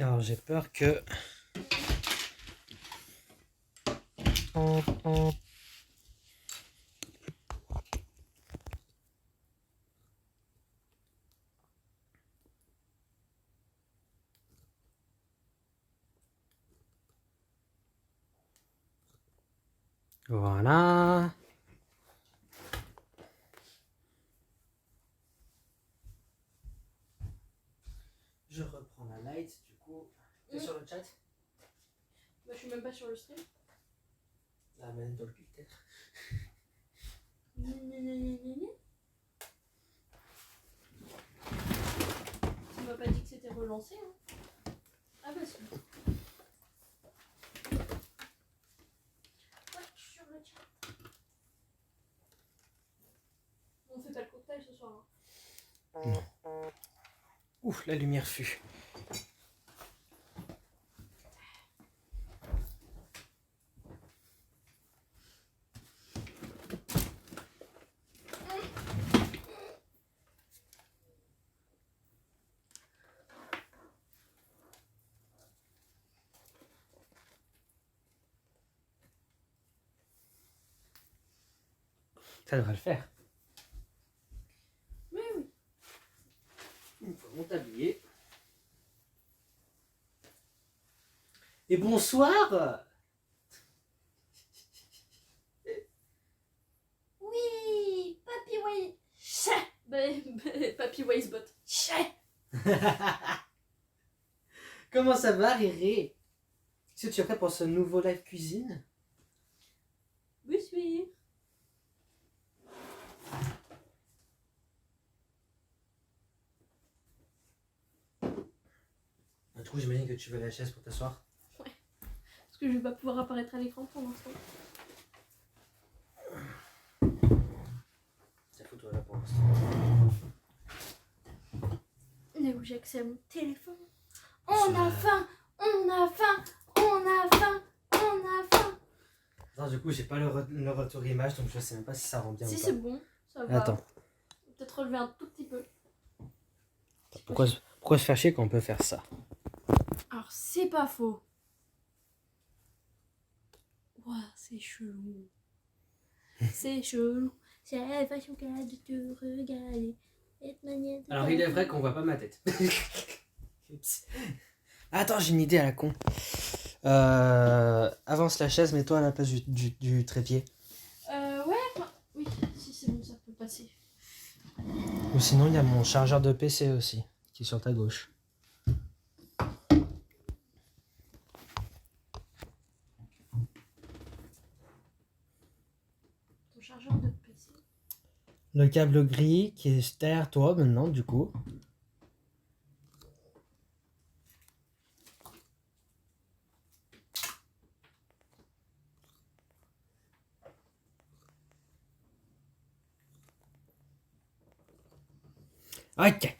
Alors j'ai peur que... Voilà. Je reprends la light, du coup. T'es sur le chat? Bah, je suis même pas sur le stream. La main dans le cul, peut-être. On m'a pas dit que c'était relancé. Hein. Ah bah si. Ouais, je suis sur le chat. On fait pas le cocktail ce soir. Hein. Non. Ouf, la lumière fut. Ça devrait le faire. Mais oui. Une fois mon tablier. Et bonsoir. Oui, Papy Waze. Papy Wazebot. Comment ça va, Réré? Est-ce que tu es prêt pour ce nouveau live cuisine? Oui, oui. Du coup, j'imagine que tu veux la chaise pour t'asseoir. Ouais. Parce que je vais pas pouvoir apparaître à l'écran pour l'instant. Ça fout toi là pour l'instant. Mais où j'ai accès à mon téléphone. On a faim, on a faim, on a faim, on a faim. Non, du coup, j'ai pas le retour image, donc je sais même pas si ça rend bien Si ou pas. c'est bon, ça va. Attends. Peut-être relever un tout petit peu. Pourquoi se faire chier quand on peut faire ça? Alors, c'est pas faux. Ouah, c'est chelou. C'est chelou. C'est la façon qu'elle a de te regarder. Alors, il est vrai qu'on voit pas ma tête. Attends, j'ai une idée à la con. Avance la chaise, mets-toi à la place du trépied. Ouais, enfin, oui, si c'est bon, ça peut passer. Ou sinon, il y a mon chargeur de PC aussi, qui est sur ta gauche. Ton chargeur de PC. Le câble gris qui est derrière toi maintenant, du coup. Ok.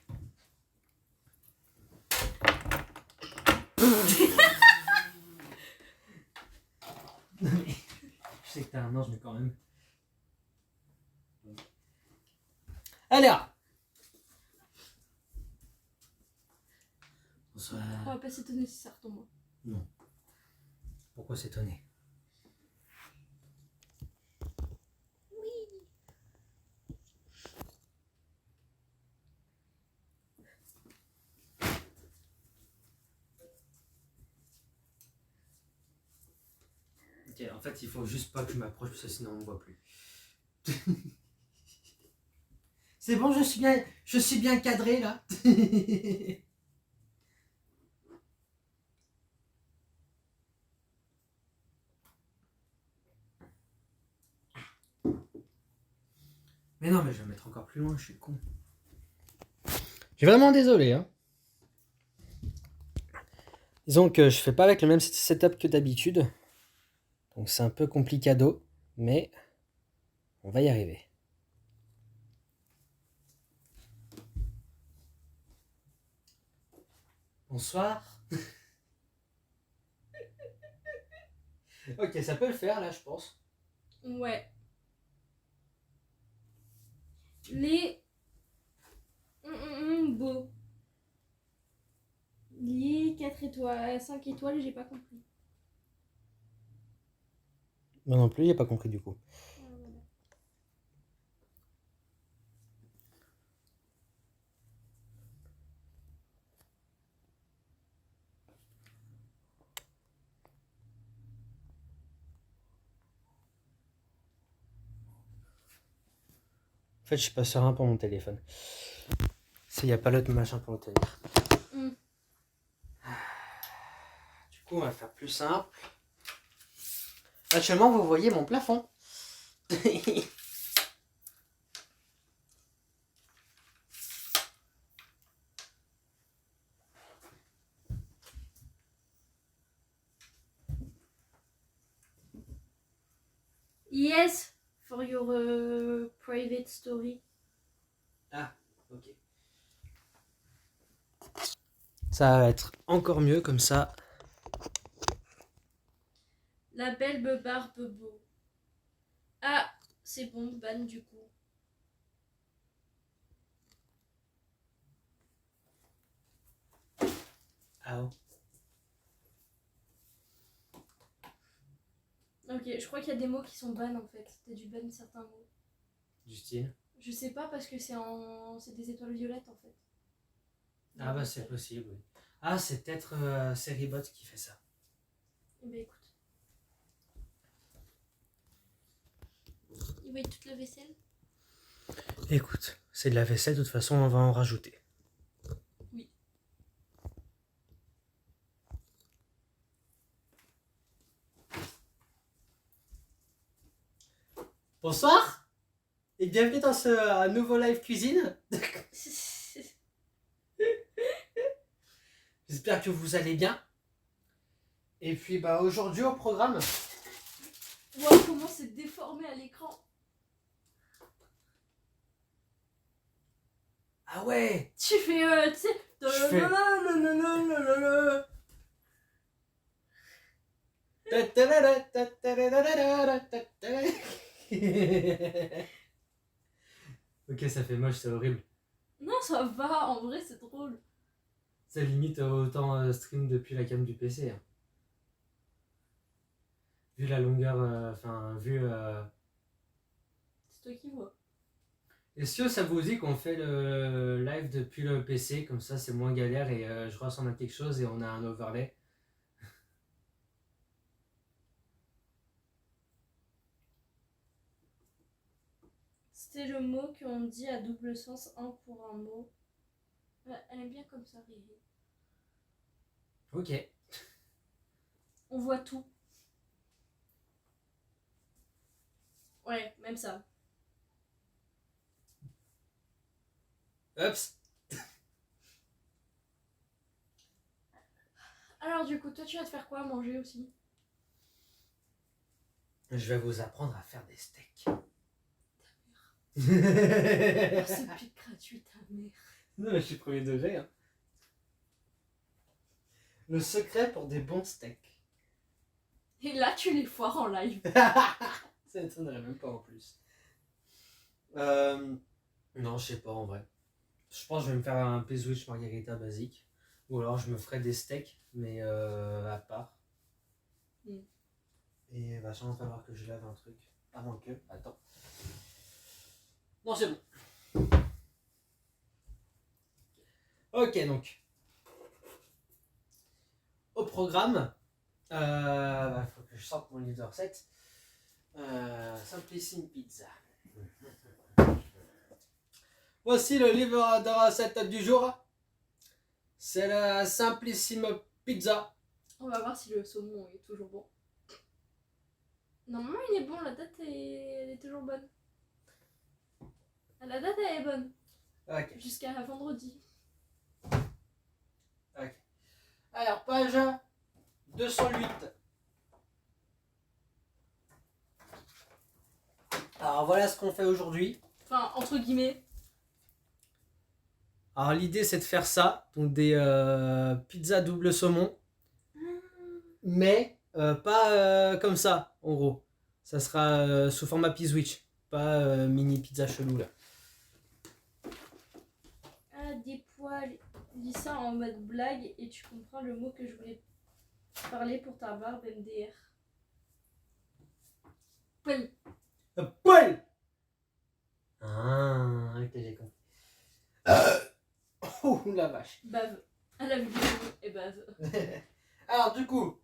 Je sais que t'as un ange, mais quand même. Allez, là. Bonsoir. On va pas s'étonner si ça retombe. Non. Pourquoi s'étonner? Oui. Ok, en fait, il faut juste pas que je m'approche parce que sinon on me voit plus. C'est bon, je suis bien cadré là. Mais non, mais je vais me mettre encore plus loin, je suis con. Je suis vraiment désolé, hein. Disons que je fais pas avec le même setup que d'habitude. Donc c'est un peu complicado, mais on va y arriver. Bonsoir. Ok, ça peut le faire là, je pense. Ouais. Les beaux. Lié 4 étoiles, 5 étoiles, j'ai pas compris. Moi non plus, j'ai pas compris du coup. Ah, voilà. En fait, je suis pas serein pour mon téléphone. S'il n'y a pas l'autre machin pour le tenir. Hmm. Du coup, on va faire plus simple. Actuellement, vous voyez mon plafond. Yes, for your private story. Ah, ok. Ça va être encore mieux comme ça. La belle barbe beau. Ah, c'est bon, ban du coup. Ah oh. Ok, je crois qu'il y a des mots qui sont ban en fait. T'as dû ban certains mots. Du style. Je sais pas parce que c'est des étoiles violettes en fait. Ah bah c'est possible, oui. Ah, c'est peut-être Seribot qui fait ça. Eh ben écoute. Il va y toute la vaisselle. Écoute, c'est de la vaisselle, de toute façon, on va en rajouter. Oui. Bonsoir et bienvenue dans ce nouveau live cuisine. J'espère que vous allez bien. Et puis bah aujourd'hui au programme. Wow, comment c'est déformé à l'écran. Ah ouais. Tu fais, tu sais... Je fais... Ok, ça fait moche, c'est horrible. Non, ça va, en vrai, c'est drôle. Ça limite autant stream depuis la cam du PC. Hein. Vu la longueur, vu... C'est toi qui vois. Est-ce que ça vous dit qu'on fait le live depuis le PC, comme ça c'est moins galère et je ressemble à quelque chose et on a un overlay. C'était le mot qu'on dit à double sens, un pour un mot. Elle aime bien comme ça, Riri. Ok. On voit tout. Ouais, même ça. Oups. Alors du coup, toi tu vas te faire quoi à manger aussi? Je vais vous apprendre à faire des steaks. Oh, ce pic gratuit, ta mère. Non, je suis premier degré. Hein. Le secret pour des bons steaks. Et là, tu les foires en live. Ça m'étonnerait même pas en plus. Non, je sais pas en vrai. Je pense que je vais me faire un Peswich margarita basique. Ou alors je me ferai des steaks, mais à part. Mm. Et va sûrement falloir que je lave un truc. À moins que. Attends. Non, c'est bon. Ok, donc. Au programme. Faut que je sorte mon livre de recettes. Simplissime Pizza. Voici le livre de recettes du jour. C'est la Simplissime Pizza. On va voir si le saumon est toujours bon. Normalement, il est bon, la date elle est toujours bonne. La date elle est bonne. Ok. Jusqu'à vendredi. Ok. Alors, page 208. Alors, voilà ce qu'on fait aujourd'hui. Enfin, entre guillemets. Alors, l'idée, c'est de faire ça. Donc, des pizzas double saumon. Mais pas comme ça, en gros. Ça sera sous format Pizwich. Pas mini pizza chelou, là. Ah, des poils. dis ça en mode blague et tu comprends le mot que je voulais parler pour ta barbe MDR. Paul. Paul. Ah, ok, j'ai compris. Oh la vache. Bave. À la vidéo et bave. Alors du coup,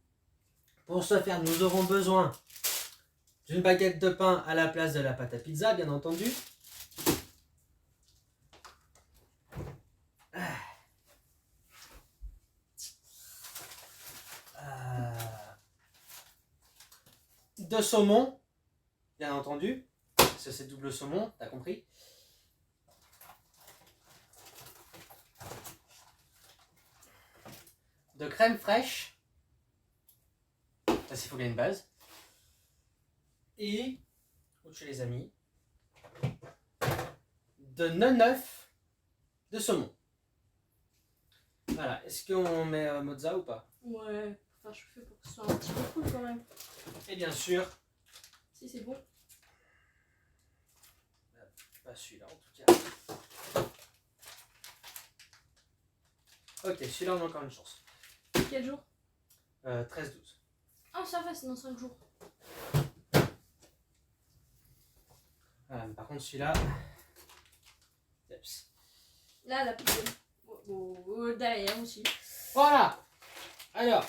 pour ce faire, nous aurons besoin d'une baguette de pain à la place de la pâte à pizza, bien entendu. De saumon, bien entendu. Parce que c'est double saumon, t'as compris. De crème fraîche. Ça, il faut qu'il y ait une base. Et, chez les amis, de 9 de saumon. Voilà, est-ce qu'on met mozza ou pas? Ouais, faut faire chauffer pour que ce soit un petit peu cool quand même. Et bien sûr, Si c'est bon. pas celui-là en tout cas. Ok, celui-là on a encore une chance. Quel jour? 13-12. Ah, ça va, c'est dans 5 jours. Voilà, mais par contre celui-là... Yeps. Là, la poubelle. Derrière aussi. Voilà. Alors,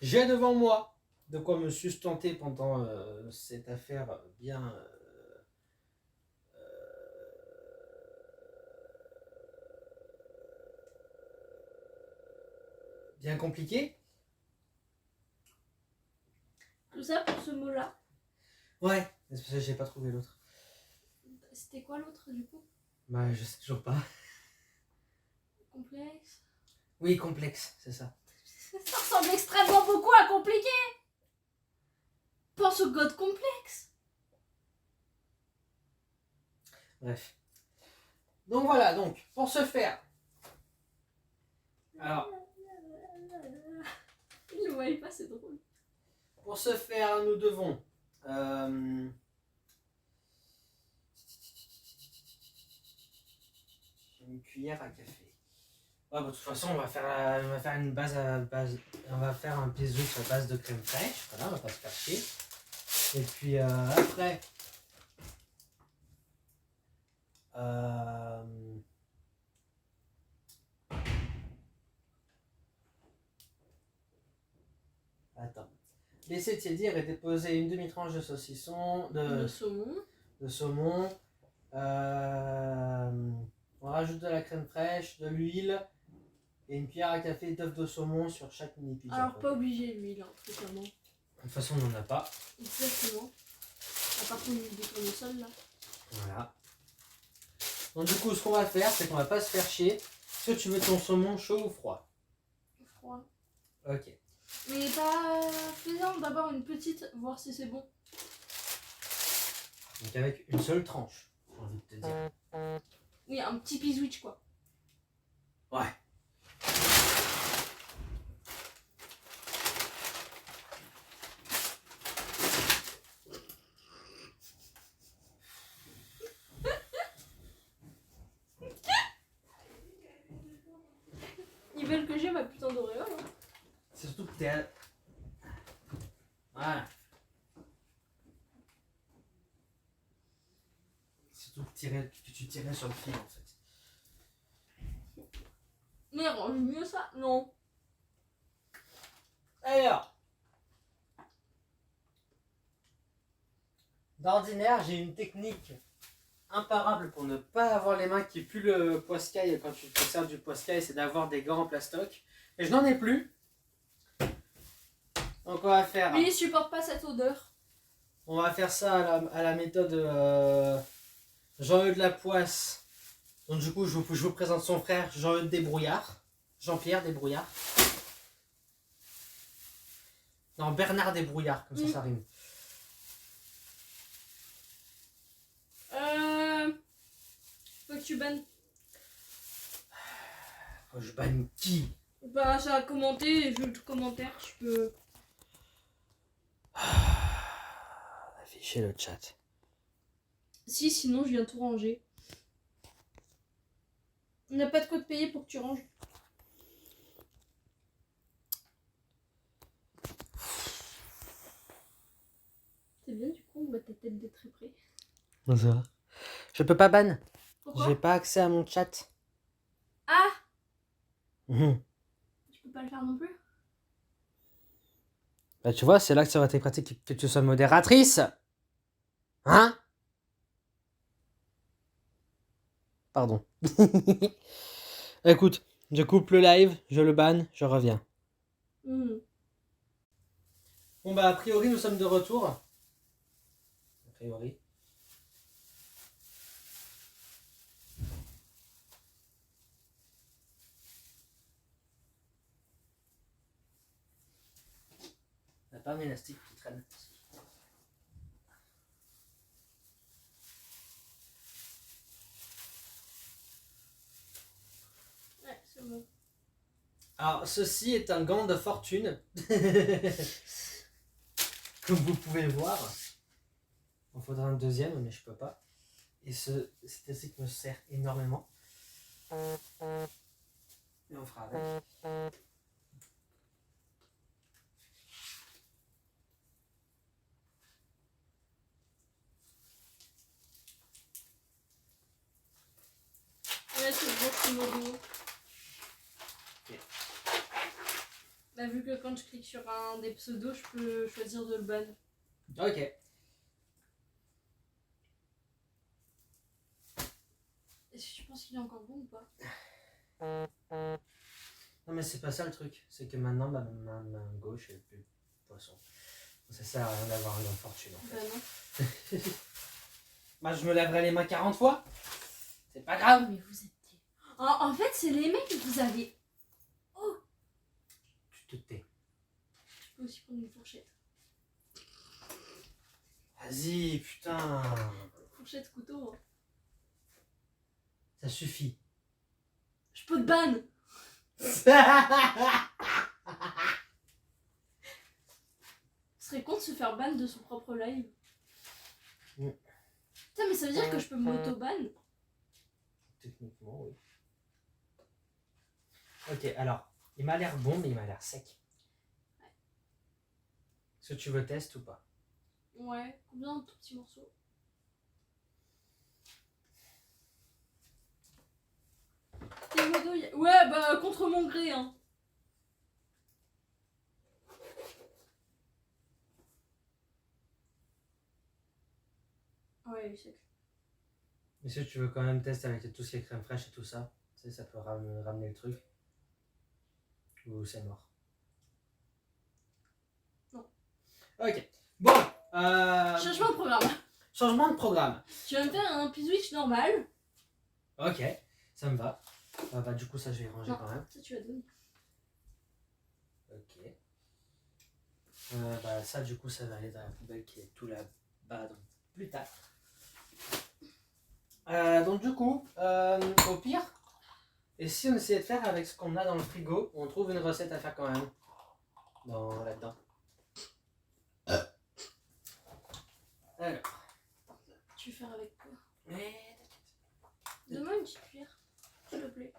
j'ai devant moi de quoi me sustenter pendant cette affaire bien... bien compliquée. Tout ça pour ce mot-là. Ouais, c'est parce que j'ai pas trouvé l'autre. C'était quoi l'autre du coup? Bah, je sais toujours pas. Complexe. Oui, complexe, c'est ça. Ça ressemble extrêmement beaucoup à compliqué. Pense au god complexe. Bref. Donc voilà, donc, pour ce faire. Alors, Il le voyait pas, c'est drôle. pour ce faire, nous devons une cuillère à café. Ouais, bah, de toute façon, on va faire une base à base. On va faire un pizza à base de crème fraîche. Voilà, on va pas se faire chier. Et puis après. Attends. Laissez tiédir et déposer une demi-tranche de saucisson, Le saumon. de saumon. On rajoute de la crème fraîche, de l'huile et une cuillère à café d'œufs de saumon sur chaque mini pizza. Alors, pas obligé l'huile, hein, totalement. De toute façon, on n'en a pas. Exactement. À part qu'on l'huile de tournesol là. Voilà. Donc, du coup, ce qu'on va faire, c'est qu'on va pas se faire chier. Est-ce que tu veux ton saumon chaud ou froid? Froid. Ok. Mais pas faisant d'abord une petite, voir si c'est bon. Donc, avec une seule tranche, j'ai envie de te dire. Oui, un petit piswitch quoi. Ouais. Ils veulent que j'ai ma putain d'auréole. Hein. C'est surtout que t'es à... Voilà. Surtout que tu tirais sur le fil en fait. Mais range mieux ça? Non. Alors, d'ordinaire, j'ai une technique imparable pour ne pas avoir les mains qui puent le poiscaille quand tu te sers du poiscaille, c'est d'avoir des gants en plastoc. Et je n'en ai plus. Donc on va faire... Lui il supporte pas cette odeur. On va faire ça à la méthode Jean-Eudes Lapoisse. Donc du coup, je vous présente son frère Jean-Eudes Desbrouillards. Jean-Pierre Desbrouillards. Non, Bernard Desbrouillards, comme ça rime. Faut que tu bannes. Faut que je banne qui? Bah ça a commenté, et vu le commentaire, je peux. Afficher le chat. Si, sinon je viens tout ranger. On n'a pas de quoi te payer pour que tu ranges. C'est bien, du coup, on voit ta tête de très près. Bonsoir. Je peux pas ban. Pourquoi? J'ai pas accès à mon chat. Ah! Mhm. Tu peux pas le faire non plus? Bah tu vois, c'est là que ça aurait été pratique que tu sois modératrice. Hein? Pardon. Écoute, je coupe le live, je le banne, je reviens. Bon bah a priori nous sommes de retour. A priori. On n'a pas un élastique qui traîne. Ouais, c'est bon. Alors ceci est un gant de fortune. Comme vous pouvez voir. Il en faudra un deuxième mais je peux pas. Et cet élastique me sert énormément. Et on fera avec. Ouais, c'est grosso modo. Ok. Bah, vu que quand je clique sur un des pseudos, je peux choisir de le ban. Ok. Est-ce que tu penses qu'il est encore bon ou pas? Non mais c'est pas ça le truc. C'est que maintenant ma main gauche est plus poisson. Ça sert à rien d'avoir un gant de fortune en fait. Bah non. Bah je me laverai les mains 40 fois. C'est pas grave. Mais vous êtes... En fait, c'est les mecs que vous avez... Tu te tais. Je peux aussi prendre une fourchette. Vas-y, putain. Fourchette, couteau. Hein. Ça suffit. Je peux te ban. Ce serait con de se faire ban de son propre live. Putain, mais ça veut dire que je peux m'auto-ban. Techniquement, oui. Ok, alors, il m'a l'air bon, mais il m'a l'air sec. Ouais. Est-ce que tu veux test ou pas? Ouais, combien de tout petits morceaux? Ouais, bah, contre mon gré, hein. Ouais, il est sec. Est-ce que tu veux quand même tester avec tout ce qui est crème fraîche et tout ça? Tu sais, ça peut ramener le truc. Ou c'est mort? Non. Ok. Bon. Changement de programme. Changement de programme. Tu vas me faire un P-Switch normal. Ok, ça me va. Bah, du coup, ça, je vais ranger Non, quand même. ça tu vas donner. Ok. Bah, ça, du coup, ça va aller dans la poubelle qui est tout là-bas, donc plus tard. Donc, du coup, au pire, et si on essayait de faire avec ce qu'on a dans le frigo, on trouve une recette à faire quand même. Là-dedans. Alors. Tu veux faire avec quoi? Mais... Donne-moi une petite cuillère, s'il te plaît.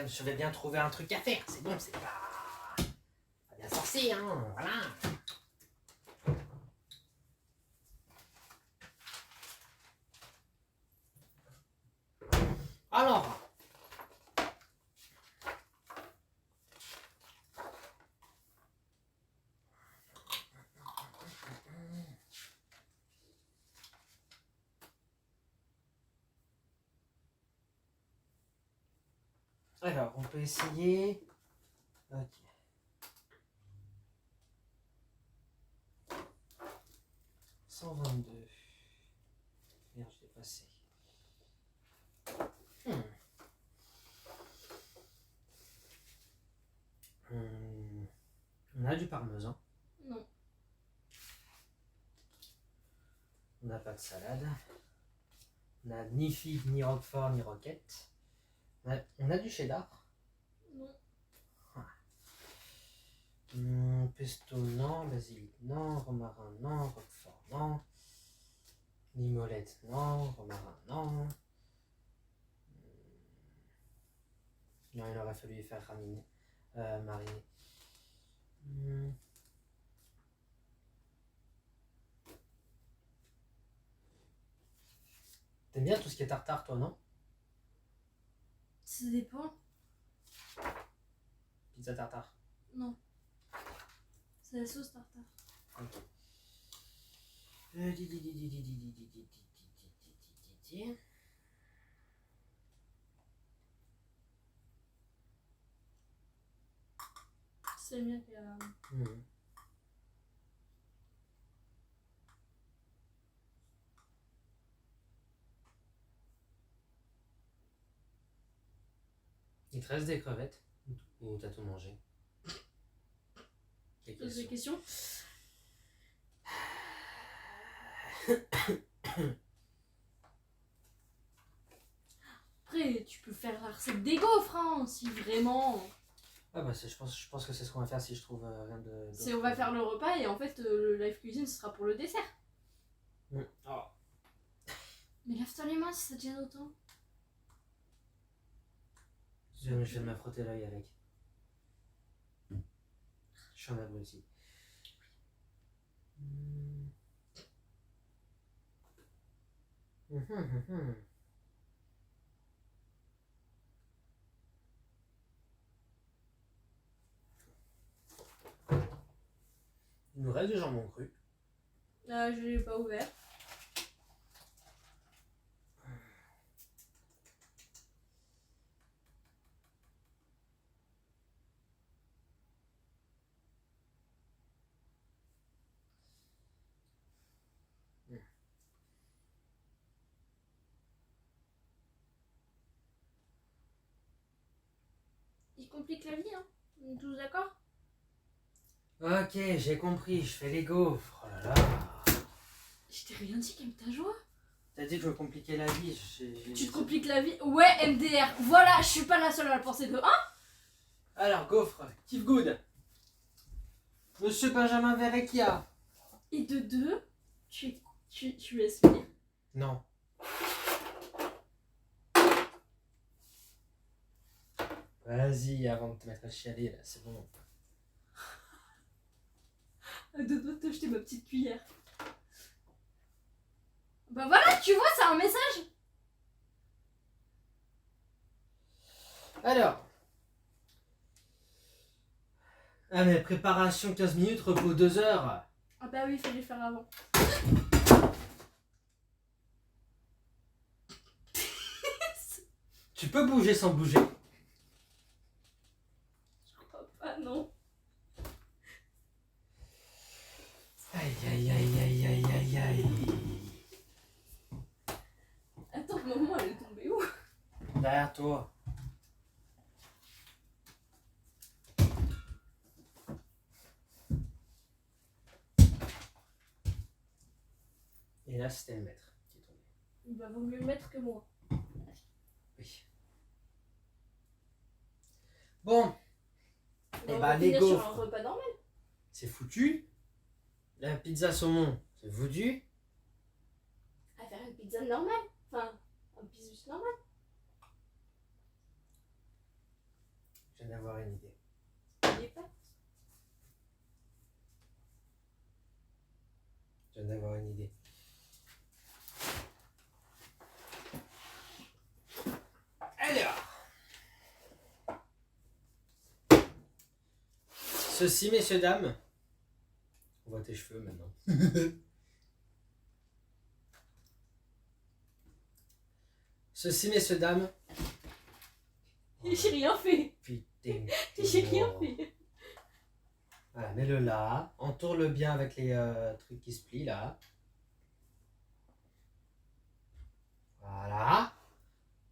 Je vais bien trouver un truc à faire. C'est bon, c'est pas bien forcé, hein. Voilà. Alors, on peut essayer. Ok. 122. Merde, je l'ai passé. On a du parmesan. Non. On n'a pas de salade. On n'a ni figue, ni roquefort, ni roquette. On a du cheddar. Non. Pesto, non. Basilic, non. Romarin, non. Roquefort, non. Mimolette, non. Romarin, non. Non, il aurait fallu faire mariner. T'aimes bien tout ce qui est tartare, toi, non? Ça dépend. Pizza tartare. Non. C'est la sauce tartare. Ok. C'est mieux que la... Il te reste des crevettes? Ou t'as tout mangé? Pose des questions. Après, tu peux faire la recette des gaufres, hein, si vraiment. Ah bah je pense que c'est ce qu'on va faire si je trouve rien de... C'est on va faire le repas et en fait le live cuisine ce sera pour le dessert. Oh. Mais lave-toi les mains si ça te gêne autant. Je vais me frotter l'œil avec. Je suis en abruti. Il nous reste du jambon cru. Je l'ai pas ouvert. Il complique la vie, hein. On est tous d'accord? Ok, j'ai compris, je fais les gaufres. Oh là là. Je t'ai rien dit, calme ta joie. T'as dit que je compliquais la vie. Tu te compliques la vie? Ouais, MDR. Voilà, je suis pas la seule à le penser de 1. Alors, gaufre, Keep Good. Monsieur Benjamin Verrecchia. Et de 2, tu laisses finir. Non. Vas-y, avant de te mettre à chialer, là, c'est bon. De 2 de te jeter ma petite cuillère. Bah voilà, tu vois, c'est un message. Alors. Ah mais préparation 15 minutes, repos 2 heures. Ah bah oui, il fallait le faire avant. Tu peux bouger sans bouger. Je crois pas, non. Aïe aïe aïe aïe aïe aïe aïe. Attends, maman, elle est tombée où? Derrière toi. Et là, c'était le maître qui est tombé. Il va vaut mieux le mettre que moi. Oui. Bon. Et bah, les sur un gaufres. repas normal. C'est foutu. La pizza saumon, c'est foutu. À faire une pizza normale. Enfin, un pizzus normal. Je viens d'avoir une idée. Les pâtes. Je viens d'avoir une idée. Alors. Ceci, messieurs, dames. On voit tes cheveux maintenant. Ceci, messieurs, dames. J'ai rien fait. Putain. J'ai rien fait. Voilà, mets-le là. Entoure-le bien avec les trucs qui se plient là. Voilà.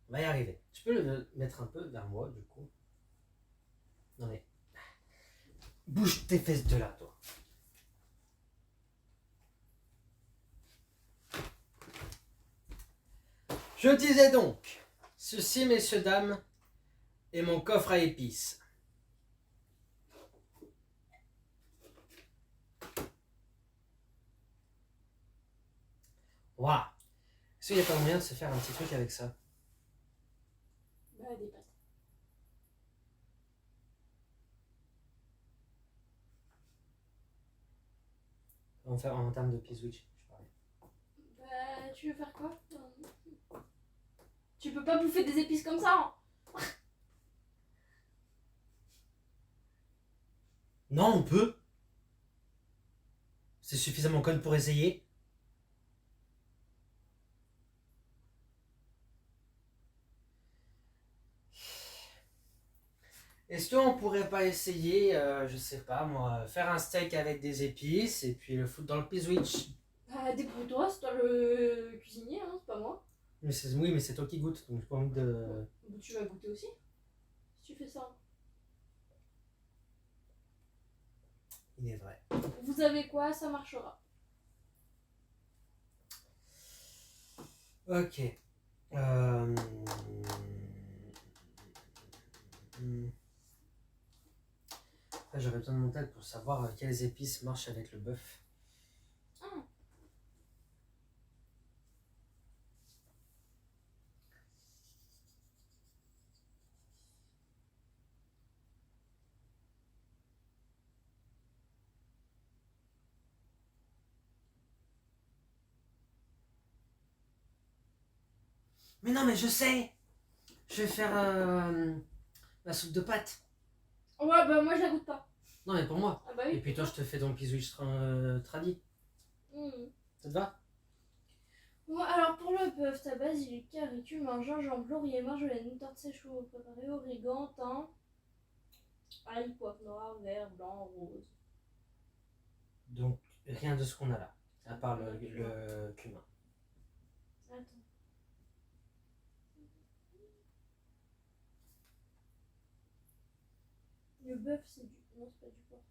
On va y arriver. Tu peux le mettre un peu vers moi, du coup. Non mais... Bouge tes fesses de là, toi. Je disais donc, ceci, messieurs, dames, est mon coffre à épices. Waouh. Est-ce qu'il n'y a pas moyen de se faire un petit truc avec ça? Bah, des pâtes. En termes de P-Switch, je parlais. Bah, tu veux faire quoi? Tu peux pas bouffer des épices comme ça, hein. Non, on peut. C'est suffisamment conne pour essayer. Est-ce qu'on pourrait pas essayer, je sais pas moi, faire un steak avec des épices et puis le foutre dans le P-Switch? Bah, débrouille-toi, c'est toi le cuisinier, hein, c'est pas moi. Oui, mais c'est toi qui goûtes, donc j'ai pas envie de... Bah, tu vas goûter aussi, si tu fais ça. Il est vrai. Vous savez quoi? Ça marchera. Ok. Après, j'aurais besoin de mon tête pour savoir quelles épices marchent avec le bœuf. Ah. Mais non, mais je sais. Je vais faire la soupe de pâtes. Ouais, bah, moi, je la goûte pas. Non, mais pour moi. Ah, bah oui. Et puis toi, je te fais ton P-Switch tradi. Mhm. Ça te va? Ouais, alors pour le bœuf, ta basilic, curry, cumin, gingembre, laurier, marjolaine, moutarde sèche ou préparée, origan, thym, ail, poivre noir, vert, blanc, rose. Donc, rien de ce qu'on a là. À part le cumin. Attends. Le bœuf, c'est du... Non, c'est pas du porc.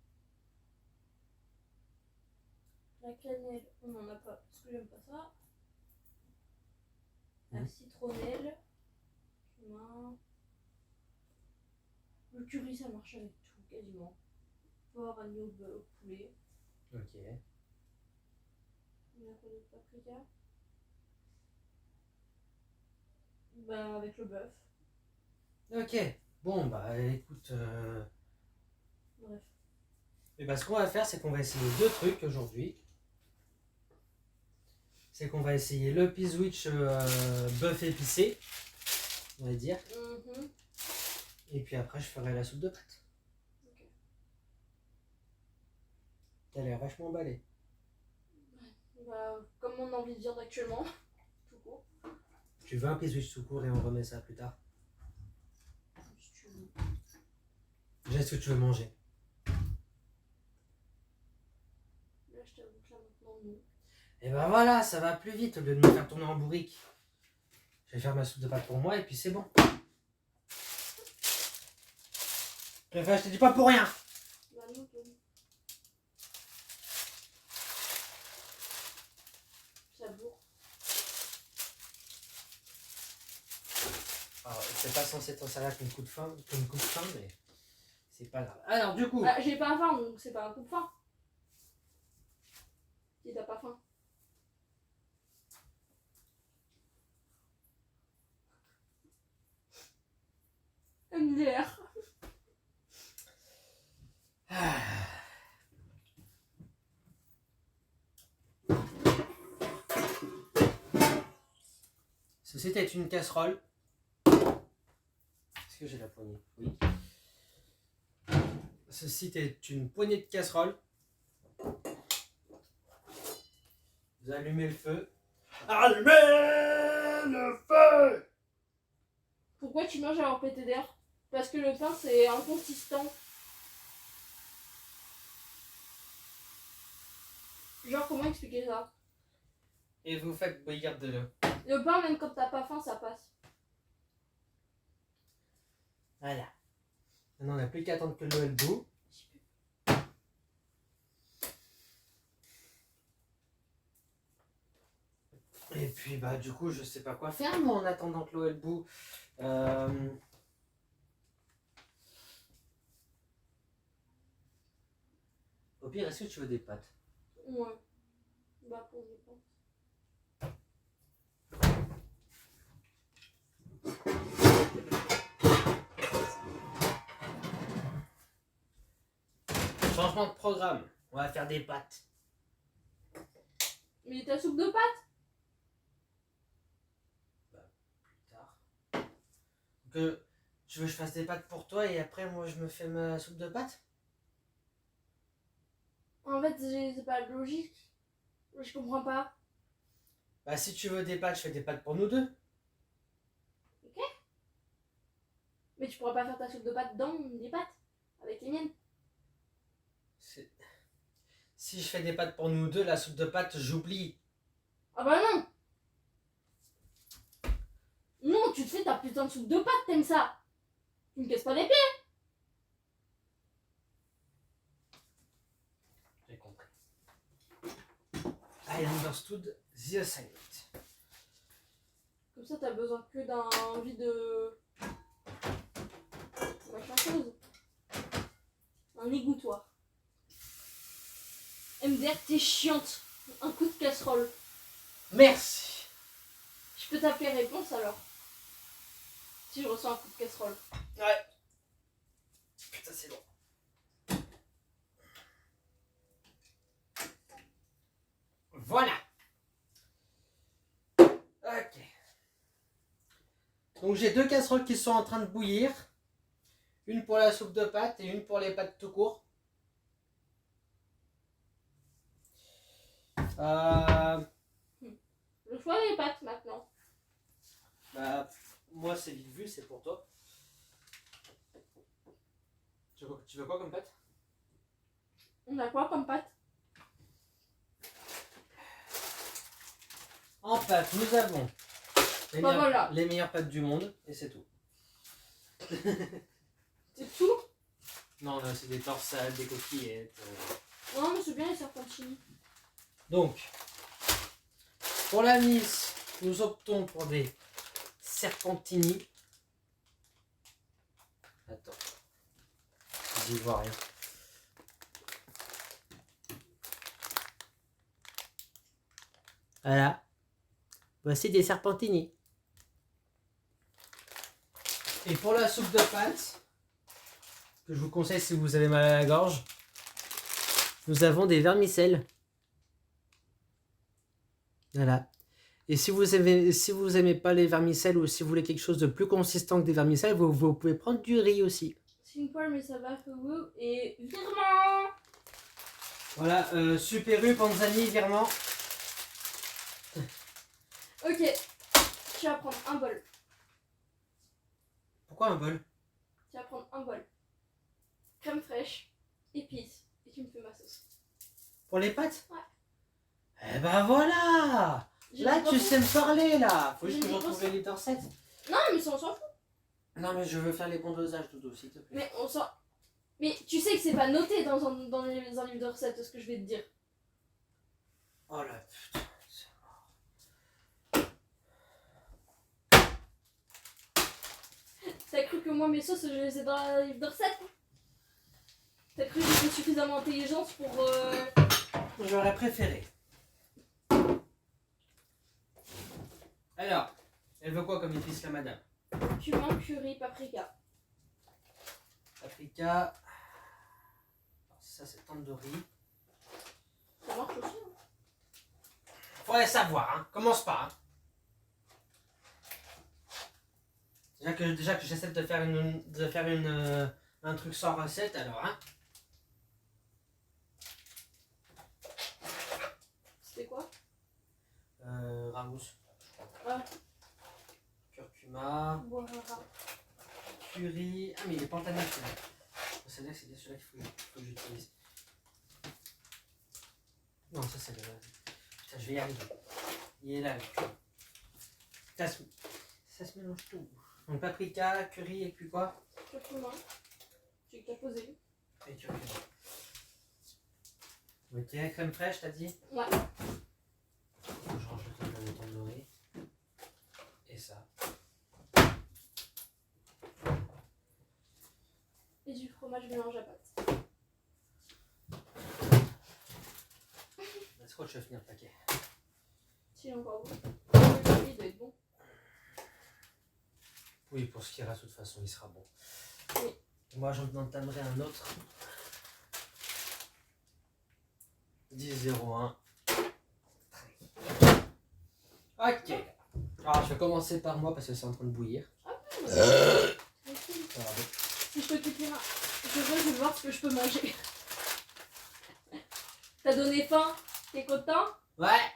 La cannelle, on n'en a pas, parce que j'aime pas ça. La citronnelle, cumin. Le curry, ça marche avec tout, quasiment. Porc, agneau, bœuf, poulet. Ok. Il y a quoi d'autre? Paprika. Bah, avec le bœuf. Ok. Bon, bah écoute. Bref. Et bah, ce qu'on va faire, c'est qu'on va essayer deux trucs aujourd'hui. C'est qu'on va essayer le P-Switch bœuf épicé, on va dire. Mhm. Et puis après, je ferai la soupe de pâtes. Ok. T'as l'air vachement emballé. Bah, comme on a envie de viande actuellement, tout court. Tu veux un P-Switch tout court et on remet ça plus tard. Si tu veux. Déjà, est-ce que tu veux manger? Là, je t'avoue que là maintenant, non. Et ben voilà, ça va plus vite au lieu de me faire tourner en bourrique. Je vais faire ma soupe de pâtes pour moi et puis c'est bon. Enfin, je te dis pas pour rien. Bah, non, toi. Ça bourre. Alors, c'est pas censé t'en servir comme coup de faim, mais c'est pas grave. Alors du coup, Bah, j'ai pas faim, donc c'est pas un coup de faim. Si t'as pas faim. MDR. ceci est une casserole. Est-ce que j'ai la poignée? Oui. Ceci est une poignée de casserole. Vous allumez le feu. Allumez le feu! Pourquoi tu manges alors PTDR? Parce que le pain c'est inconsistant. Genre, comment expliquer ça? Et vous faites bouillir de l'eau. Le pain, même quand t'as pas faim, ça passe. Voilà. Maintenant, on n'a plus qu'à attendre que l'eau elle bout. Et puis, bah, du coup, je sais pas quoi faire, moi, en attendant que l'eau elle bout. Au pire, est-ce que tu veux des pâtes? Ouais. Bah, pour les pâtes. Changement de programme. On va faire des pâtes. Mais ta soupe de pâtes? Plus tard. Que tu veux que je fasse des pâtes pour toi et après moi je me fais ma soupe de pâtes? En fait, c'est pas logique. Je comprends pas. Bah si tu veux des pâtes, je fais des pâtes pour nous deux. Ok? Mais tu pourras pas faire ta soupe de pâtes dans des pâtes avec les miennes. Si je fais des pâtes pour nous deux, la soupe de pâtes, j'oublie. Ah bah non! Non, tu te fais ta putain de soupe de pâtes, t'aimes ça! Tu me casses pas les pieds! J'ai compris. I understood the assignment. Comme ça, t'as besoin que d'un vide de. Machin chose. Un égouttoir. MDR, t'es chiante. Un coup de casserole. Merci. Je peux t'appeler réponse alors. Si je reçois un coup de casserole. Ouais. Putain, c'est long. Voilà. Ok. Donc j'ai deux casseroles qui sont en train de bouillir. Une pour la soupe de pâtes et une pour les pâtes tout court. Le choix des pâtes maintenant. Bah, moi c'est vite vu, c'est pour toi. Tu veux quoi comme pâte? On a quoi comme pâte? En pâte, nous avons voilà. les meilleures pâtes du monde et c'est tout. C'est tout? Non, là, c'est des torsades, des coquillettes. Non, mais c'est bien les serpentines. Donc, pour la mise, nous optons pour des serpentini. Attends, j'y vois rien. Voilà. Voici des serpentini. Et pour la soupe de pâtes, que je vous conseille si vous avez mal à la gorge, nous avons des vermicelles. Voilà. Et si vous aimez pas les vermicelles ou si vous voulez quelque chose de plus consistant que des vermicelles, vous pouvez prendre du riz aussi. C'est une poêle, mais ça va que vous. Et virement! Voilà, Super U, Panzani, virement. Ok, tu vas prendre un bol. Pourquoi un bol? Tu vas prendre un bol. Crème fraîche, épices, et tu me fais ma sauce. Pour les pâtes? Ouais. Eh ben voilà! Là, tu sais me parler, là! Faut juste que je retrouve les litres 7. Non, mais ça, on s'en fout. Non, mais je veux faire les bons dosages, Doudou, s'il te plaît. Mais on s'en. Mais tu sais que c'est pas noté dans un livre de recettes, ce que je vais te dire. Oh la putain, c'est mort. T'as cru que moi, mes sauces, je les ai dans la livre de recettes? T'as cru que j'étais suffisamment intelligente pour. J'aurais préféré. Alors, elle veut quoi comme épice, la madame? Cumin, curry, paprika. Paprika. Alors, ça, c'est tandoori. Ça marche aussi, hein. Faudrait savoir, hein. Commence pas, hein. Déjà que j'essaie de faire un truc sans recette, alors, hein. C'était quoi? Ramousse. Ah, Curcuma. Boirara. Curry. Ah, mais il est pas entané, celui-là. C'est là que c'est bien celui-là qu'il faut que j'utilise. Non, ça c'est le. Putain, je vais y arriver. Il est là, le curry. Ça se mélange tout. Donc paprika, curry et puis quoi? Curcuma. Tu as posé. Et curcuma. Ok, crème fraîche, t'as dit? Ouais. Je range le truc dans le tandoori. Et ça. Et du fromage mélange à pâte. Est-ce que je vais finir le paquet? Si, encore bon. Il doit être bon. Oui, pour ce qui reste, de toute façon, il sera bon. Oui. Moi, j'en entamerai un autre. 10-01. Ok. Alors, je vais commencer par moi parce que c'est en train de bouillir. Ah non, tranquille. Pardon. Si je t'occupe les mains, je veux voir ce que je peux manger. T'as donné faim? T'es content? Ouais.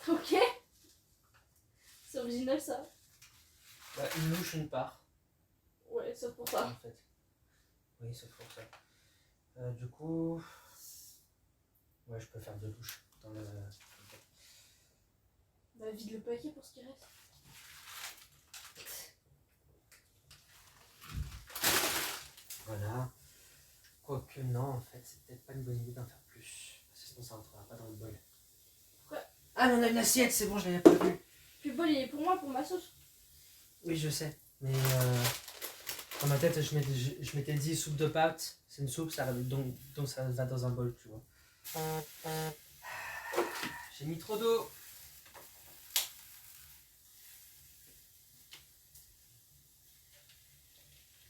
Ok. C'est original ça. Bah, une louche, une part. Ouais, sauf pour ça. En fait. Oui, c'est pour ça. Du coup. Ouais, je peux faire 2 louches dans le. Bah vide le paquet pour ce qui reste. Voilà. Quoique non, en fait, c'est peut-être pas une bonne idée d'en faire plus. Parce que sinon, ça rentrera pas dans le bol. Pourquoi? Ah, mais on a une assiette, c'est bon, je l'avais pas vu. Puis le bol il est pour moi, pour ma sauce. Oui, je sais. Mais dans ma tête, je m'étais dit soupe de pâtes. C'est une soupe, donc ça va dans un bol, tu vois. J'ai mis trop d'eau.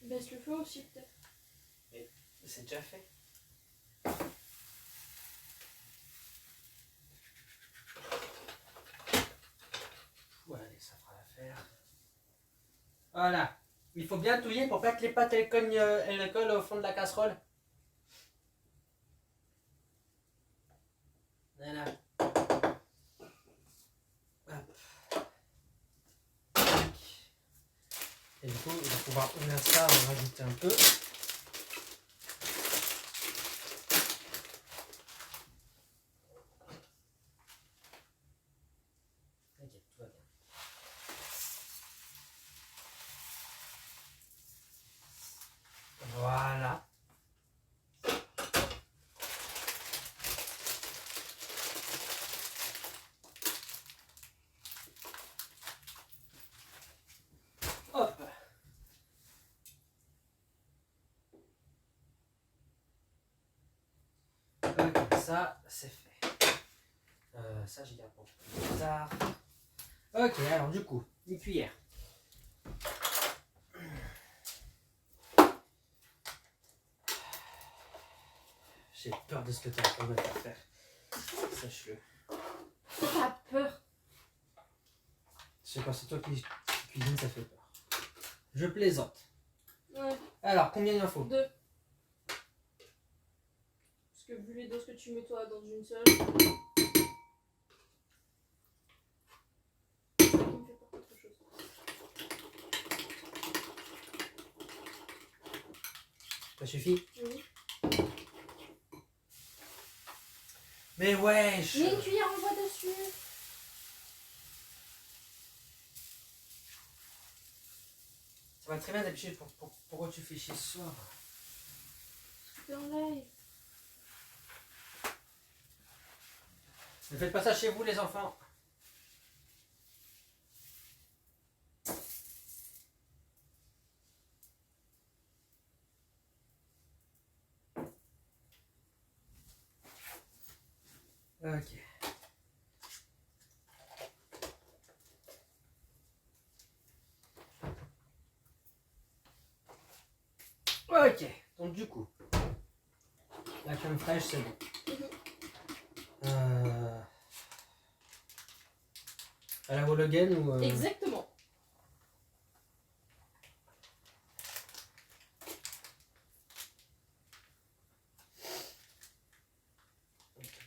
Baisse le feu aussi peut-être. C'est déjà fait. Allez, ça fera l'affaire. Voilà. Il faut bien touiller pour pas que les pâtes elles collent au fond de la casserole. Voilà. Hop. Et du coup, on va pouvoir ouvrir ça, on va rajouter un peu. Ok, tout va bien. Voilà. Hop. Ok, ça, c'est fait. Ça, j'y garde pour plus tard. Ok, alors du coup, une cuillère. J'ai peur de ce que tu es en train de faire. Sache-le. T'as peur. Je sais pas, c'est toi qui cuisine, ça fait peur. Je plaisante. Ouais, Alors, combien il en faut? 2. Parce que vu les doses que tu mets toi dans une seule. C'est ça qui me fait peur qu'autre chose. Ça suffit? Oui. Mais ouais, Mets une cuillère en bois dessus. Ça va très bien d'habitude. Pourquoi tu fais chier ce soir? T'es en live. Ne faites pas ça chez vous, les enfants. Ok. Ok. Donc du coup, la crème fraîche, c'est bon. À la Wologen ou... Exactement.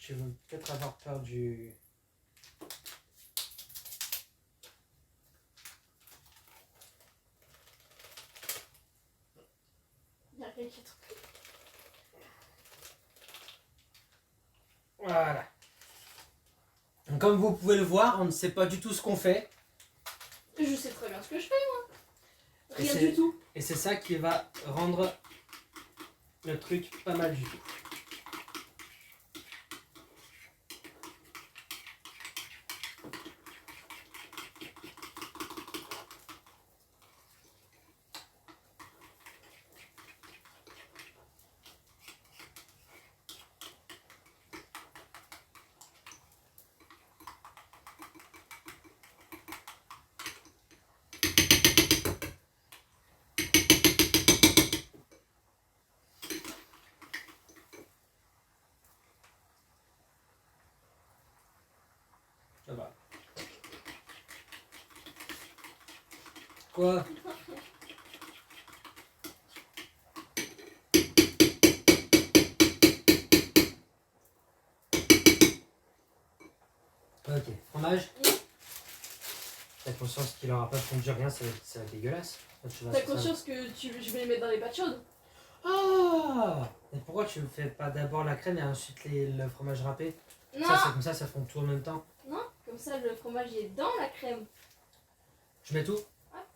Tu veux peut-être avoir peur du... Il y a rien qui est. Voilà. Comme vous pouvez le voir, on ne sait pas du tout ce qu'on fait. Je sais très bien ce que je fais moi. Et Rien c'est- du tout. Et c'est ça qui va rendre le truc pas mal du tout. Quoi? Ok, fromage. T'as conscience qu'il aura pas fondu rien, ça va être dégueulasse. Quand tu vas T'as sur ça. conscience que je vais les mettre dans les pâtes chaudes? Ah! Et pourquoi tu ne fais pas d'abord la crème et ensuite le fromage râpé? Non, Ça, c'est comme ça fond tout en même temps. non, comme ça le fromage est dans la crème. Je mets tout? Ouais.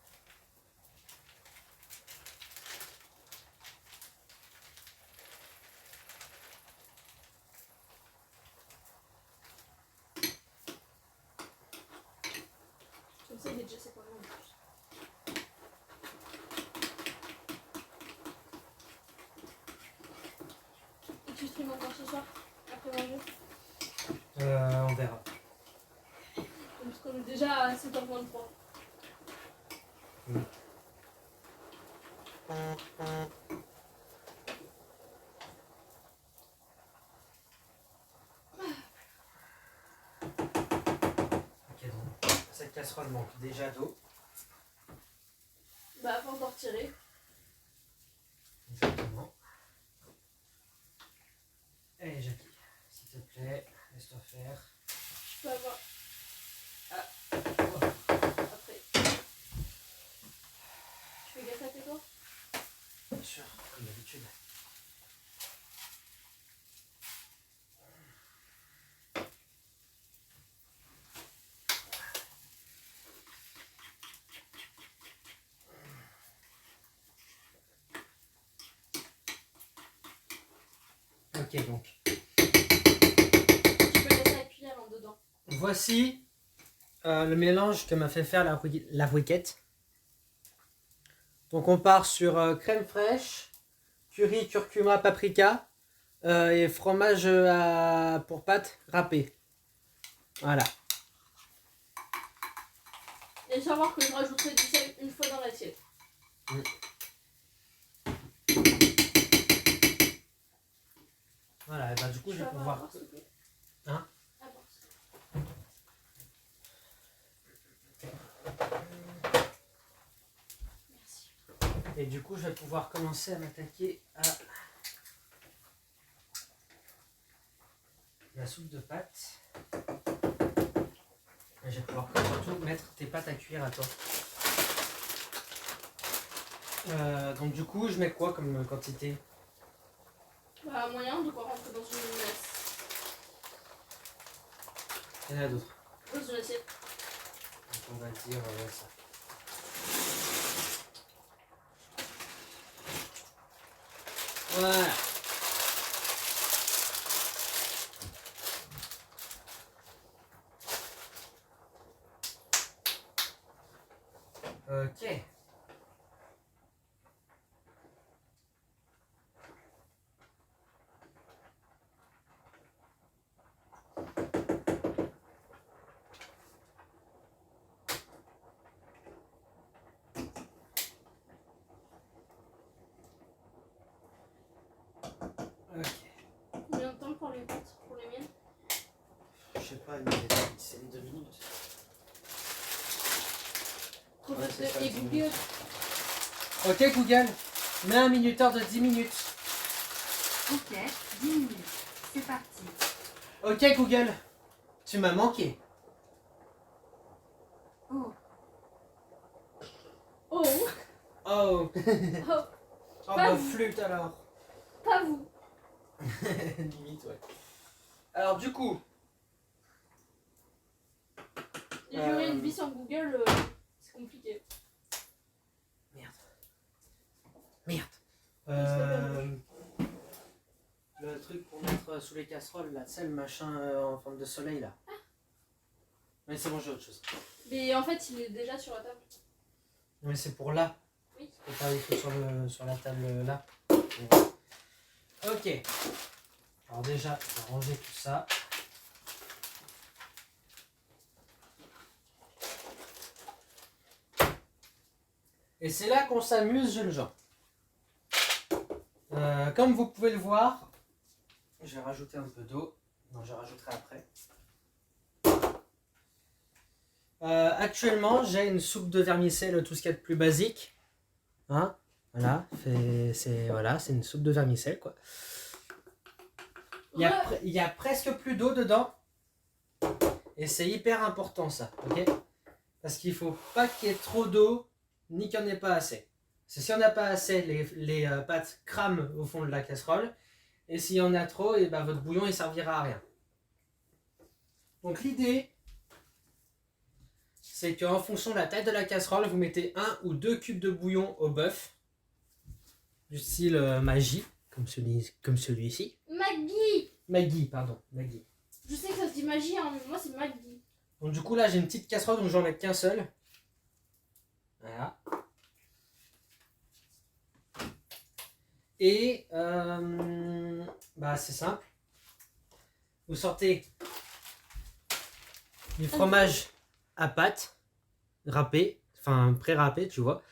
Comme ça il est déjà séparé en plus. Et tu stream encore ce soir? Après manger? On verra. Parce qu'on est déjà à 7h23. Ok, donc cette casserole manque déjà d'eau. Bah, faut encore tirer. Exactement. Allez, Jackie, s'il te plaît, laisse-toi faire. Je peux avoir. Oh. Après. Tu fais gaffe à tes doigts? Bien sûr, comme d'habitude. Ok, donc. Tu peux laisser la cuillère en dedans. Voici le mélange que m'a fait faire la briquette. Donc on part sur crème fraîche, curry, curcuma, paprika et fromage pour pâte râpé. Voilà. Et savoir que je rajouterai du sel une fois dans l'assiette. Voilà, et bah du coup je vais pouvoir... Avoir, s'il te plaît. Hein? Avoir. Merci. Et du coup je vais pouvoir commencer à m'attaquer à la soupe de pâtes. Et je vais pouvoir surtout mettre tes pâtes à cuire à toi. Donc du coup je mets quoi comme quantité? Bah, moyen de quoi rentrer dans une assiette. Il y en a d'autres. Dans une assiette. Donc on va dire ça. Voilà. Ok. Ok. Combien de temps pour les pâtes? Pour les miennes? Je sais pas, une dizaine de minutes. Trop Ouais, de c'est ça, et 10 Google. minutes. Ok Google, mets un minuteur de 10 minutes. Ok, 10 minutes. C'est parti. Ok Google, tu m'as manqué. Oh, Oh. Oh. Oh. Oh Pas bah vous. flûte alors. Pas vous. Limite ouais. Alors du coup, Et j'aurais une vie sans Google, c'est compliqué. merde. Le truc pour mettre sous les casseroles là, c'est le machin en forme de soleil là. Mais c'est bon, j'ai autre chose. Mais en fait, il est déjà sur la table. Mais c'est pour là. Oui. C'est pour pas les trucs sur la table là. Ok. Alors déjà, je vais ranger tout ça. Et c'est là qu'on s'amuse, jeune gens. Comme vous pouvez le voir, je vais rajouter un peu d'eau. Non, je rajouterai après. Actuellement, j'ai une soupe de vermicelle, tout ce qu'il y a de plus basique. Hein? Voilà, c'est une soupe de vermicelle, quoi. Il y a presque plus d'eau dedans. Et c'est hyper important, ça. Ok? Parce qu'il faut pas qu'il y ait trop d'eau, ni qu'il n'y en ait pas assez. Parce que si on n'a pas assez, les pâtes crament au fond de la casserole. Et s'il y en a trop, et ben votre bouillon il servira à rien. Donc l'idée, c'est qu'en fonction de la taille de la casserole, vous mettez 1 ou 2 cubes de bouillon au bœuf, du style Maggi, comme celui-ci. Maggi, pardon, Maggi. Je sais que ça se dit magie, hein, mais moi c'est Maggi. Donc du coup là j'ai une petite casserole, donc je vais en mettre qu'un seul. Voilà. Et c'est simple. Vous sortez du fromage à pâte, râpé, enfin pré-râpé, tu vois.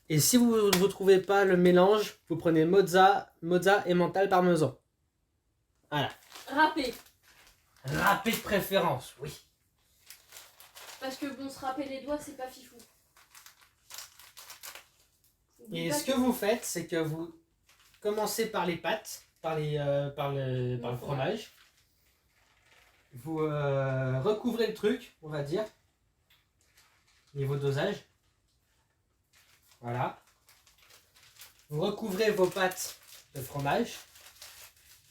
Et si vous ne trouvez pas le mélange, vous prenez mozza et mental parmesan. Voilà. Râpé de préférence, oui. Parce que bon, se râper les doigts, c'est pas fifou. Et ce que vous faites, c'est que vous commencez par les pâtes, par le fromage. Vous recouvrez le truc, on va dire. Niveau dosage. Voilà. Vous recouvrez vos pâtes de fromage.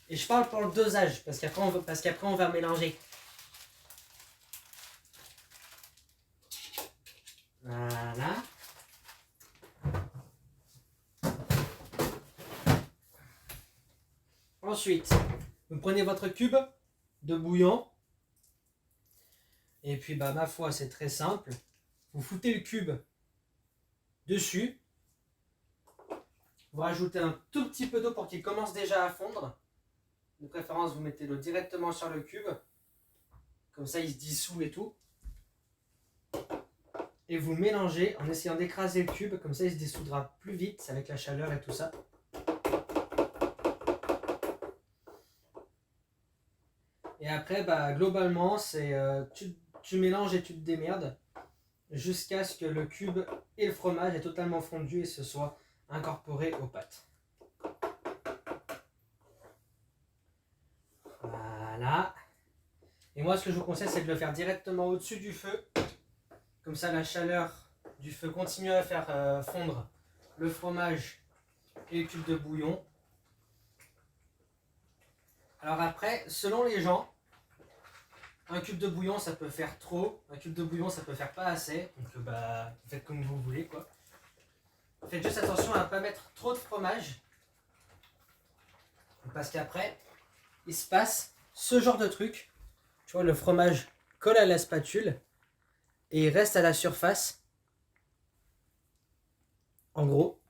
Et je parle pour le dosage, parce qu'après on va mélanger. Voilà. Ensuite, vous prenez votre cube de bouillon. Et puis, ma foi, c'est très simple. Vous foutez le cube dessus. Vous rajoutez un tout petit peu d'eau pour qu'il commence déjà à fondre. De préférence, vous mettez l'eau directement sur le cube. Comme ça, il se dissout et tout. Et vous mélangez en essayant d'écraser le cube. Comme ça, il se dissoudra plus vite avec la chaleur et tout ça. Et après, globalement, c'est tu mélanges et tu te démerdes jusqu'à ce que le cube et le fromage aient totalement fondu et se soient incorporés aux pâtes. Voilà. Et moi, ce que je vous conseille, c'est de le faire directement au-dessus du feu. Comme ça, la chaleur du feu continue à faire fondre le fromage et le cube de bouillon. Alors après, selon les gens, un cube de bouillon, ça peut faire trop. Un cube de bouillon, ça peut faire pas assez. Donc, vous faites comme vous voulez, quoi. Faites juste attention à ne pas mettre trop de fromage. Parce qu'après, il se passe ce genre de truc. Tu vois, le fromage colle à la spatule et il reste à la surface. En gros.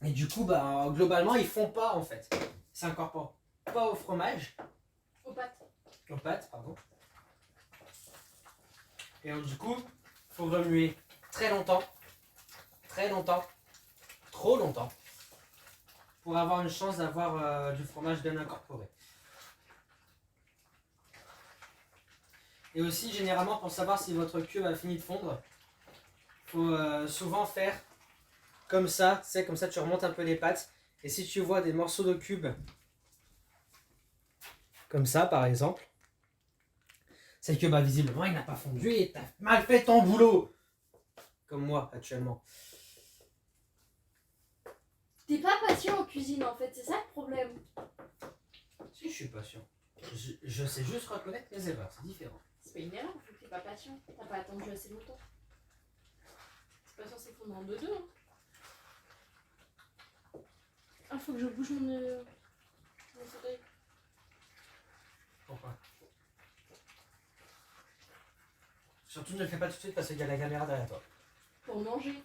Et du coup, globalement, ils font pas, en fait. Ils s'incorporent pas au fromage. Aux pâtes. Aux pâtes, pardon. Et donc, du coup, il faut remuer très longtemps, trop longtemps, pour avoir une chance d'avoir du fromage bien incorporé. Et aussi, généralement, pour savoir si votre cube a fini de fondre, il faut souvent faire comme ça, c'est comme ça tu remontes un peu les pâtes. Et si tu vois des morceaux de cube, comme ça par exemple, c'est que visiblement il n'a pas fondu et t'as mal fait ton boulot. Comme moi actuellement. T'es pas patient en cuisine en fait, c'est ça le problème. Si, je suis patient. Je sais juste reconnaître mes erreurs, c'est différent. C'est pas une erreur, faut que t'es pas patient. T'as pas attendu assez longtemps. C'est pas censé fondre en 2-2. Hein. Ah, faut que je bouge mon fauteuil. Pourquoi? Surtout ne le fais pas tout de suite parce qu'il y a la caméra derrière toi. Pour manger.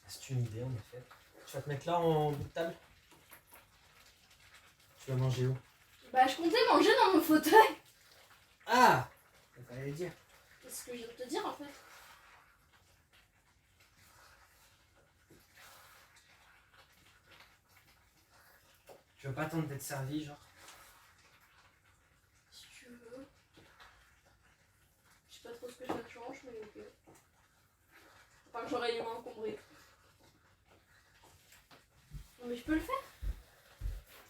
C'est une idée en effet. Tu vas te mettre là en bout de table? Tu vas manger où? Je comptais manger dans mon fauteuil. Ah! Il fallait le dire. C'est ce que je viens de te dire en fait. Tu veux pas attendre d'être servi, genre? Si tu veux. que ça change, mais ok. Enfin, j'aurais les mains encombrées. Non, mais je peux le faire.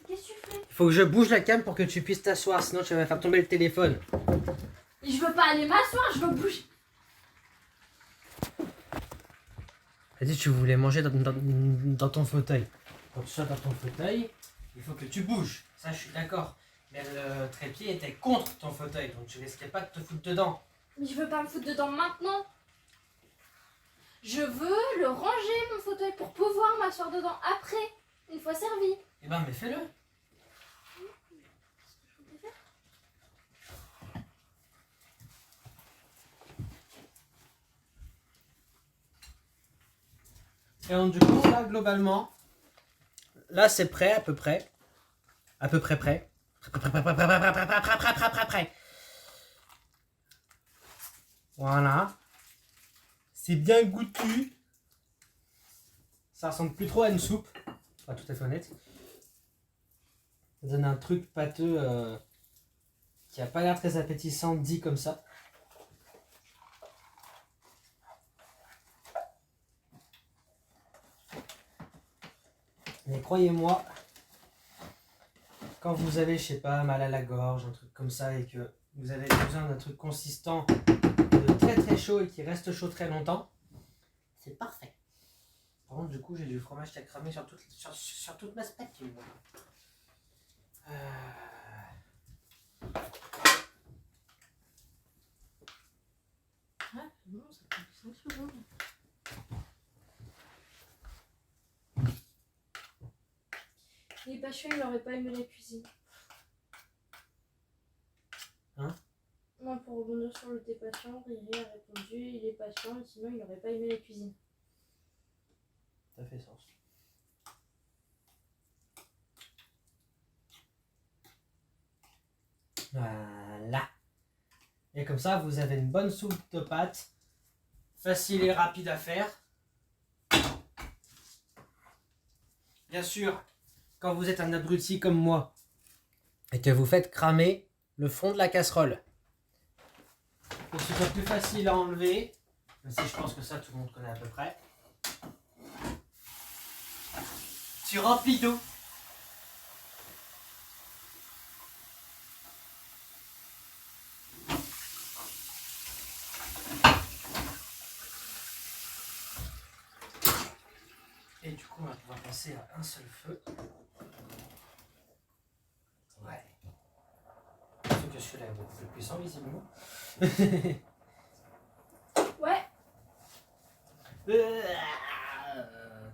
Qu'est-ce que tu fais? Il faut que je bouge la cam pour que tu puisses t'asseoir, sinon tu vas faire tomber le téléphone. Et je veux pas aller m'asseoir, je veux bouger. T'as dit que tu voulais manger dans ton fauteuil. Quand tu sois dans ton fauteuil, il faut que tu bouges. Ça, je suis d'accord. Mais le trépied était contre ton fauteuil, donc tu risquais pas de te foutre dedans. Mais je veux pas me foutre dedans maintenant. Je veux le ranger, mon fauteuil, pour pouvoir m'asseoir dedans après, une fois servi. Eh ben, mais fais-le. Et donc, du coup, là, globalement, là, c'est prêt, à peu près. À peu près prêt. Prêt. Voilà. C'est bien goûtu. Ça ressemble plus trop à une soupe. Pas tout à fait honnête. Ça donne un truc pâteux qui a pas l'air très appétissant dit comme ça. Mais croyez-moi, quand vous avez, je sais pas, mal à la gorge, un truc comme ça, et que vous avez besoin d'un truc consistant, de très très chaud et qui reste chaud très longtemps, c'est parfait. Par contre, du coup, j'ai du fromage qui a cramé sur toute ma spatule. Ah, non, ça prend 5 secondes. Les patients, ils n'auraient pas aimé la cuisine. Hein? Non, pour rebondir sur le thé patient, Riri a répondu, il est patient, et sinon il n'aurait pas aimé la cuisine. Ça fait sens. Voilà. Et comme ça, vous avez une bonne soupe de pâtes, facile et rapide à faire. Bien sûr, quand vous êtes un abruti comme moi et que vous faites cramer le fond de la casserole, pour que ce soit plus facile à enlever, même si je pense que ça tout le monde connaît à peu près, tu remplis d'eau. Et du coup, on va pouvoir passer à un seul feu. Ouais. Sauf que celui-là est beaucoup plus puissant, visiblement. Ouais.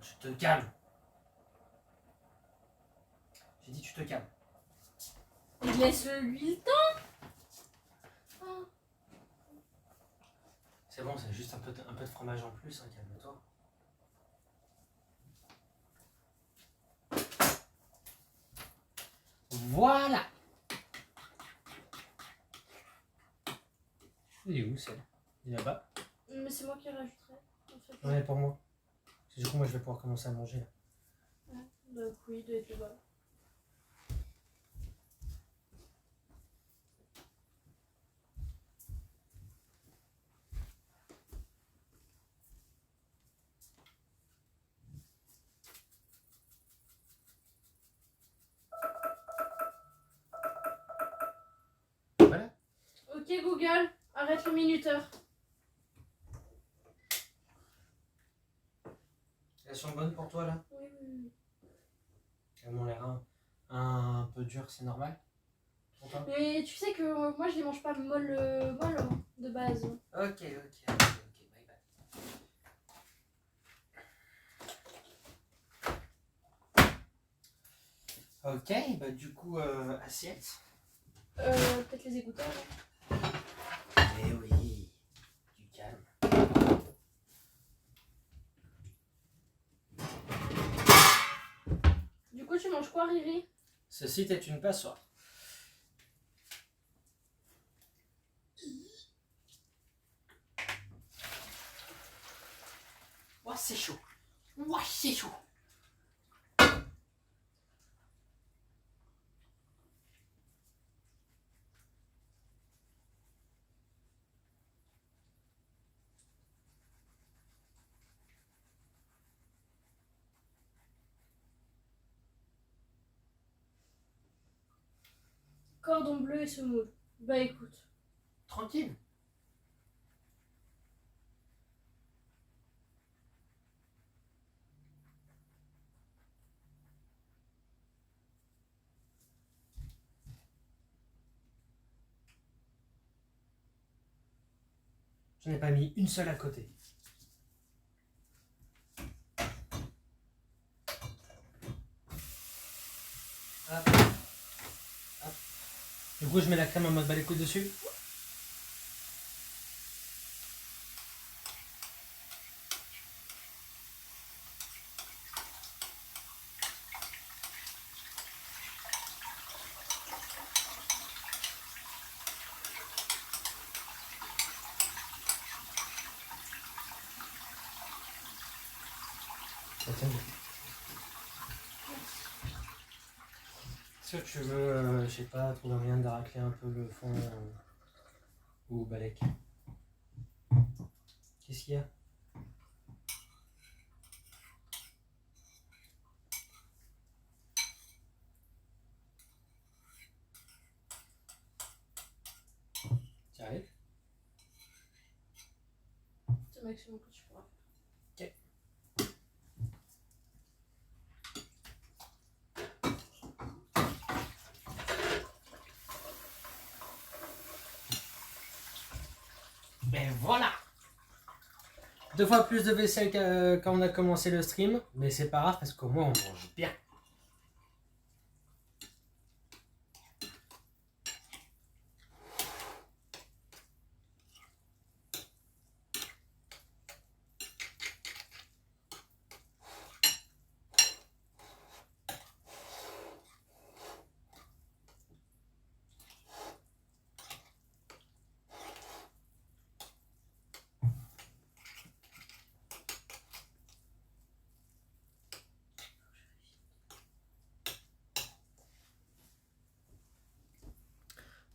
Tu te calmes. J'ai dit tu te calmes. Et laisse-lui le temps. Oh. C'est bon, c'est juste un peu de fromage en plus, hein, calme-toi. Voilà. Il est où, celle? Il est là-bas. Mais c'est moi qui rajouterai. En fait. Ouais, pour moi. Parce que du coup, moi, je vais pouvoir commencer à manger. Là. Ouais. Donc oui, il doit être là-bas. Voilà. Ok Google, arrête le minuteur. Elles sont bonnes pour toi, là? Oui, oui, Elles m'ont l'air un peu dures, c'est normal? Pour toi? mais tu sais que moi je les mange pas molles hein, de base. Ok, bye bye. Ok, bah du coup, assiette. Peut-être les écouteurs. Hein. Eh oui, du calme. Du coup, tu manges quoi, Riri? Ceci est une passoire. Ouah, c'est chaud. Ouah, c'est chaud. cordon bleu et semoule. Bah écoute. Tranquille. J'en ai pas mis une seule à côté. Hop. Hop. Du coup, je mets la crème en mode bas les couilles dessus. Ça tient bien. Est-ce que tu veux, je sais pas, trouver un moyen de racler un peu le fond ou balèque? Qu'est-ce qu'il y a? Tu arrives? C'est le maximum que tu pourras faire. Ok. Et voilà! 2 fois plus de vaisselle quand on a commencé le stream, mais c'est pas grave parce qu'au moins on mange bien.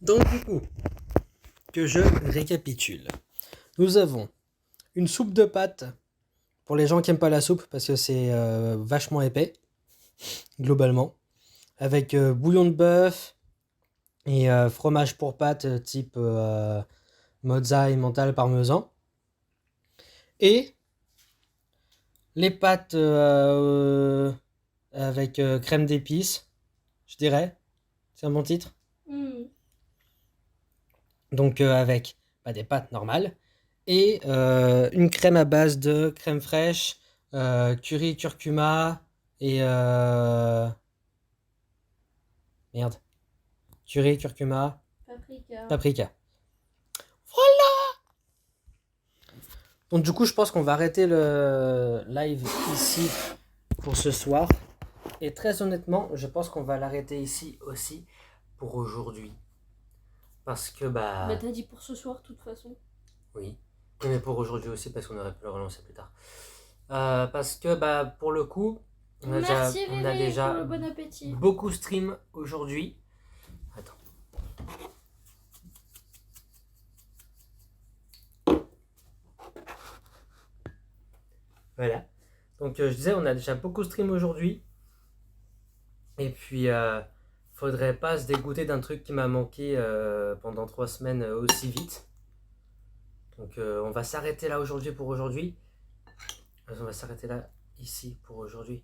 Donc du coup, que je récapitule. Nous avons une soupe de pâtes pour les gens qui n'aiment pas la soupe parce que c'est vachement épais, globalement. Avec bouillon de bœuf et fromage pour pâtes type mozza, emmental, parmesan. Et les pâtes avec crème d'épices, je dirais. C'est un bon titre. Donc avec des pâtes normales et une crème à base de crème fraîche, curry, curcuma et merde, curry, curcuma, paprika. Voilà. Donc du coup, je pense qu'on va arrêter le live ici pour ce soir. Et très honnêtement, je pense qu'on va l'arrêter ici aussi pour aujourd'hui. Parce que Bah t'as dit pour ce soir de toute façon. Oui, mais pour aujourd'hui aussi parce qu'on aurait pu le relancer plus tard. Parce que pour le coup, on a Merci déjà, on a Riri déjà pour le bon appétit. beaucoup stream aujourd'hui. Attends. Voilà. Donc je disais, on a déjà beaucoup stream aujourd'hui. Et puis, faudrait pas se dégoûter d'un truc qui m'a manqué pendant 3 semaines aussi vite. Donc on va s'arrêter là aujourd'hui pour aujourd'hui. On va s'arrêter là ici pour aujourd'hui.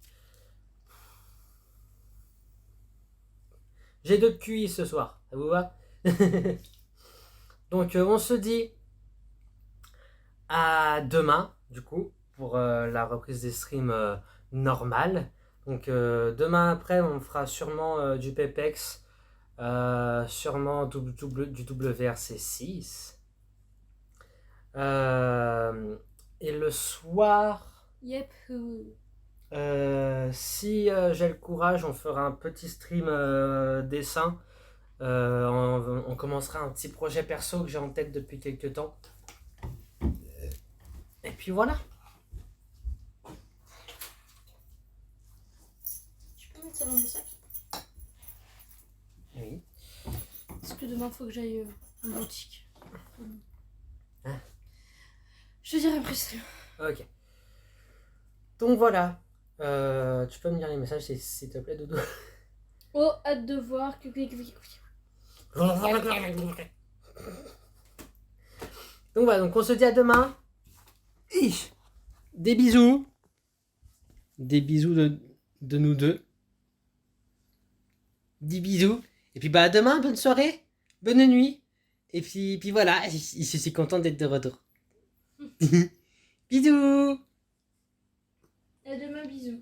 J'ai 2 QI ce soir, ça vous va? Donc on se dit à demain, du coup, pour la reprise des streams normales. Donc demain après, on fera sûrement du Pepex, sûrement du WRC6. Et le soir, Yep. si j'ai le courage, on fera un petit stream dessin. On commencera un petit projet perso que j'ai en tête depuis quelques temps. Et puis voilà. Tu peux mettre ça dans mon sac? Oui. Parce que demain faut que j'aille en boutique. Hein? Je te dirai après stream. Ok. Donc voilà. Tu peux me lire les messages s'il te plaît, Doudou? Oh, hâte de voir. Donc voilà, donc on se dit à demain. Ich. Des bisous. Des bisous de nous deux. 10 bisous. Et puis bah à demain, bonne soirée, bonne nuit. Et puis voilà, je suis content d'être de retour. Bisous. À demain, bisous.